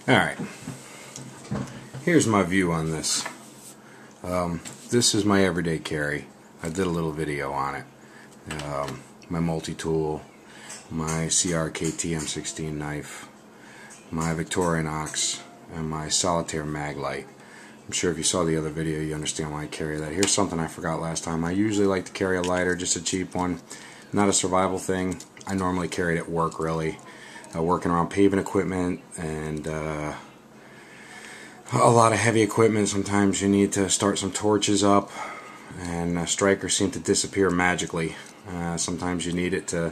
Alright, here's my view on this. This is my everyday carry. I did a little video on it. My multi-tool, my CRKT M16 knife, my Victorinox, and my solitaire mag light. I'm sure if you saw the other video you understand why I carry that. Here's something I forgot last time. I usually like to carry a lighter, just a cheap one. Not a survival thing. I normally carry it at work, really. Working around paving equipment and a lot of heavy equipment. Sometimes you need to start some torches up, and strikers seem to disappear magically. Sometimes you need it to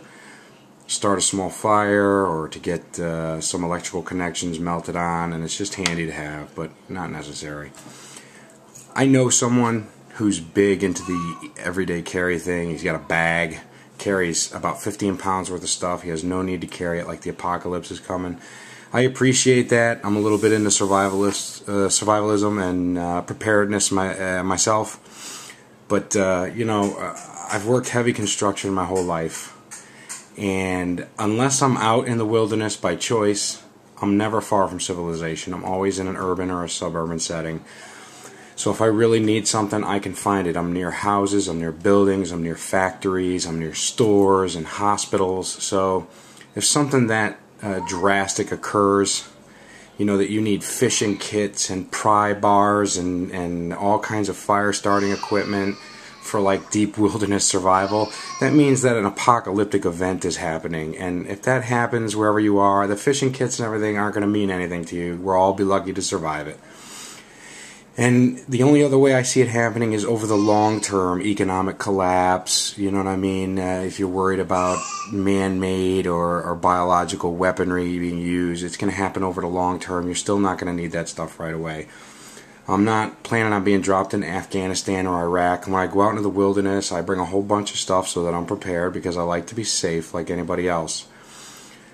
start a small fire or to get some electrical connections melted on, and it's just handy to have, but not necessary. I know someone who's big into the everyday carry thing. He's got a bag, carries about 15 pounds worth of stuff. He has no need to carry it like the apocalypse is coming. I appreciate that. I'm a little bit into survivalism and preparedness myself, but you know, I've worked heavy construction my whole life, and unless I'm out in the wilderness by choice, I'm never far from civilization. I'm always in an urban or a suburban setting. So if I really need something, I can find it. I'm near houses, I'm near buildings, I'm near factories, I'm near stores and hospitals. So if something that drastic occurs, you know, that you need fishing kits and pry bars and all kinds of fire starting equipment for like deep wilderness survival, that means that an apocalyptic event is happening. And if that happens wherever you are, the fishing kits and everything aren't going to mean anything to you. We'll all be lucky to survive it. And the only other way I see it happening is over the long term, economic collapse, you know what I mean? If you're worried about man-made or biological weaponry being used, it's going to happen over the long term. You're still not going to need that stuff right away. I'm not planning on being dropped in Afghanistan or Iraq. When I go out into the wilderness, I bring a whole bunch of stuff so that I'm prepared, because I like to be safe like anybody else.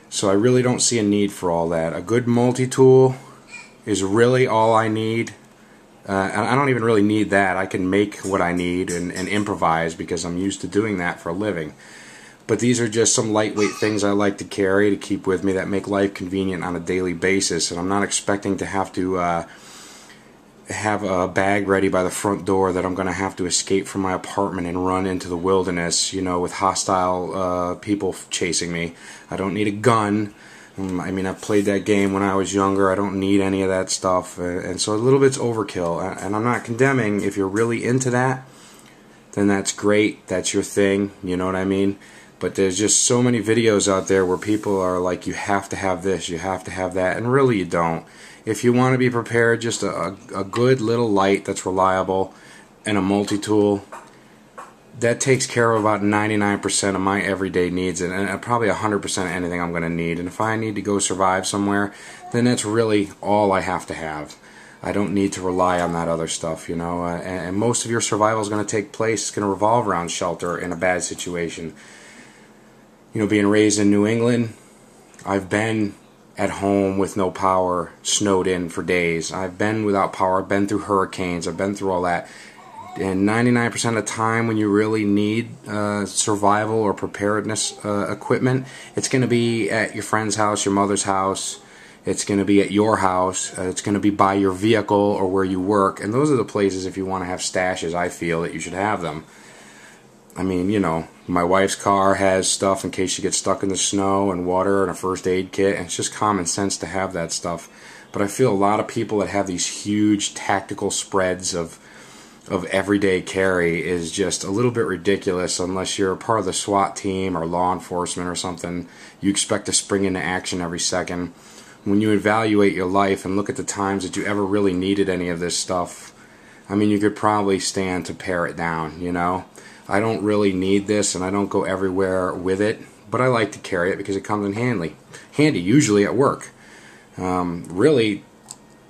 So I really don't see a need for all that. A good multi-tool is really all I need. I don't even really need that. I can make what I need and improvise, because I'm used to doing that for a living. But these are just some lightweight things I like to carry to keep with me that make life convenient on a daily basis. And I'm not expecting to have a bag ready by the front door that I'm going to have to escape from my apartment and run into the wilderness, you know, with hostile people chasing me. I don't need a gun. I mean, I've played that game when I was younger. I don't need any of that stuff, and so a little bit's overkill. And I'm not condemning. If you're really into that, then that's great. That's your thing. You know what I mean? But there's just so many videos out there where people are like, you have to have this, you have to have that, and really you don't. If you want to be prepared, just a good little light that's reliable and a multi-tool, that takes care of about 99% of my everyday needs, and probably 100% of anything I'm going to need. And if I need to go survive somewhere, then that's really all I have to have. I don't need to rely on that other stuff, you know. And most of your survival is going to take place, it's going to revolve around shelter in a bad situation. You know, being raised in New England, I've been at home with no power, snowed in for days. I've been without power, I've been through hurricanes, I've been through all that. And 99% of the time when you really need survival or preparedness equipment, it's going to be at your friend's house, your mother's house, it's going to be at your house, it's going to be by your vehicle or where you work. And those are the places, if you want to have stashes, I feel that you should have them. I mean, you know, my wife's car has stuff in case she gets stuck in the snow, and water and a first aid kit, and it's just common sense to have that stuff. But I feel a lot of people that have these huge tactical spreads of everyday carry is just a little bit ridiculous. Unless you're a part of the SWAT team or law enforcement or something, you expect to spring into action every second. When you evaluate your life and look at the times that you ever really needed any of this stuff, I mean, you could probably stand to pare it down, you know. I don't really need this, and I don't go everywhere with it, but I like to carry it because it comes in handy, usually at work. Really,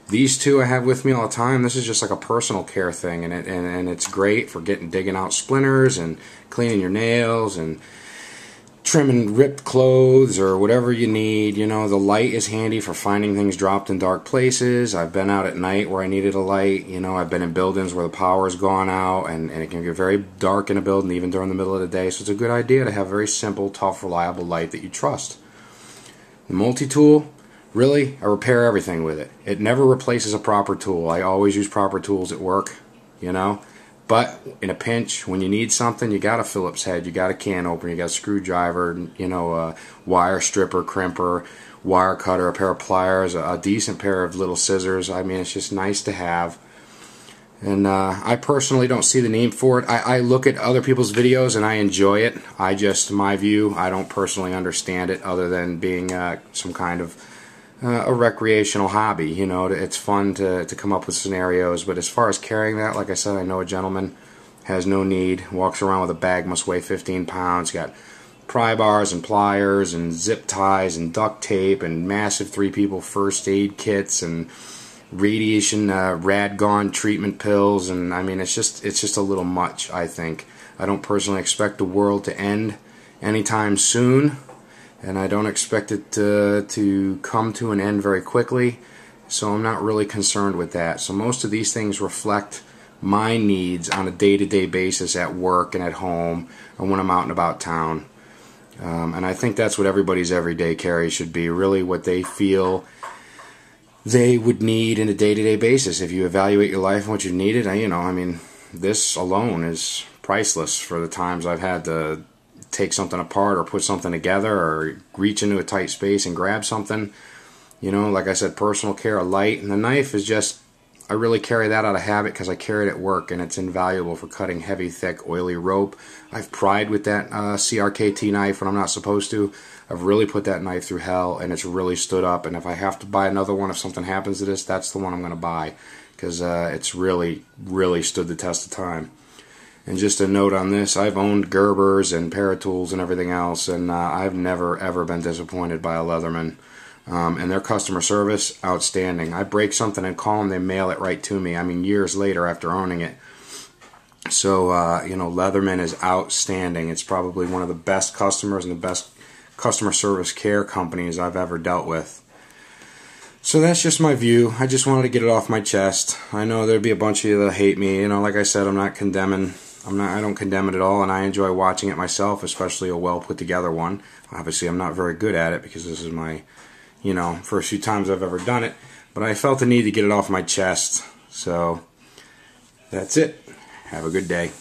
these two I have with me all the time. This is just like a personal care thing, and it's great for digging out splinters and cleaning your nails and trimming ripped clothes or whatever you need. You know, the light is handy for finding things dropped in dark places. I've been out at night where I needed a light. You know, I've been in buildings where the power's gone out, and it can get very dark in a building even during the middle of the day. So it's a good idea to have a very simple, tough, reliable light that you trust. The multi-tool, really, I repair everything with it. It never replaces a proper tool. I always use proper tools at work, you know. But in a pinch, when you need something, you got a Phillips head, you got a can opener, you got a screwdriver, you know, a wire stripper, crimper, wire cutter, a pair of pliers, a decent pair of little scissors. I mean, it's just nice to have. And I personally don't see the need for it. I look at other people's videos and I enjoy it. My view, I don't personally understand it other than being some kind of a recreational hobby. You know, it's fun to come up with scenarios. But as far as carrying that, like I said, I know a gentleman has no need. Walks around with a bag, must weigh 15 pounds. Got pry bars and pliers and zip ties and duct tape and massive 3-people first aid kits and radiation radgon treatment pills, and I mean it's just a little much, I think. I don't personally expect the world to end anytime soon, and I don't expect it to come to an end very quickly, so I'm not really concerned with that. So most of these things reflect my needs on a day-to-day basis at work and at home and when I'm out and about town, and I think that's what everybody's everyday carry should be, really what they feel they would need in a day-to-day basis. If you evaluate your life and what you needed, you know, I mean, this alone is priceless for the times I've had to take something apart or put something together or reach into a tight space and grab something. You know, like I said, personal care, a light, and the knife is just, I really carry that out of habit because I carry it at work and it's invaluable for cutting heavy, thick, oily rope. I've pried with that CRKT knife when I'm not supposed to. I've really put that knife through hell, and it's really stood up. And if I have to buy another one, if something happens to this, that's the one I'm going to buy, because it's really, really stood the test of time. And just a note on this, I've owned Gerbers and Paratools and everything else, and I've never, ever been disappointed by a Leatherman. And their customer service, outstanding. I break something and call them, they mail it right to me. I mean, years later after owning it. So, you know, Leatherman is outstanding. It's probably one of the best customers and the best customer service care companies I've ever dealt with. So that's just my view. I just wanted to get it off my chest. I know there'd be a bunch of you that hate me. You know, like I said, I'm not condemning. I don't condemn it at all, and I enjoy watching it myself, especially a well put together one. Obviously, I'm not very good at it because this is my, you know, first few times I've ever done it. But I felt the need to get it off my chest. So that's it. Have a good day.